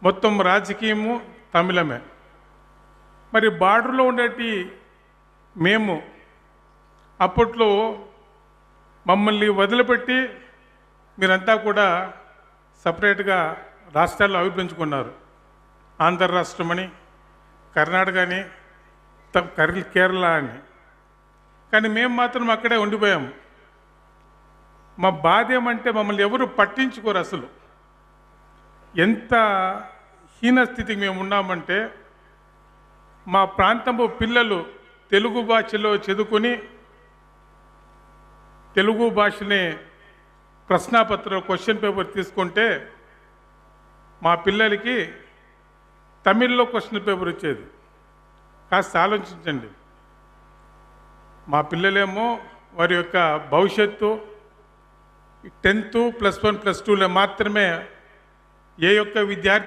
మొత్తం రాజకీయము తమిళమే. మరి బార్డర్లో ఉండేటి మేము అప్పట్లో మమ్మల్ని వదిలిపెట్టి మీరంతా కూడా సపరేట్గా రాష్ట్రాల్లో అభిప్రాయించుకున్నారు. ఆంధ్ర రాష్ట్రం అని, కర్ణాటక అని, కేరళ అని. కానీ మేము మాత్రం అక్కడే ఉండిపోయాము. మా బాధ ఏమంటే మమ్మల్ని ఎవరు పట్టించుకోరు. అసలు ఎంత హీనస్థితికి మేము ఉన్నామంటే, మా ప్రాంతము పిల్లలు తెలుగు భాషలో చదువుకొని తెలుగు భాషని ప్రశ్నాపత్రం క్వశ్చన్ పేపర్ తీసుకుంటే మా పిల్లలకి తమిళ్లో క్వశ్చన్ పేపర్ వచ్చేది. కాస్త ఆలోచించండి. మా పిల్లలేమో వారి యొక్క భవిష్యత్తు 10th +1 +2లో మాత్రమే ఏ యొక్క విద్యార్థి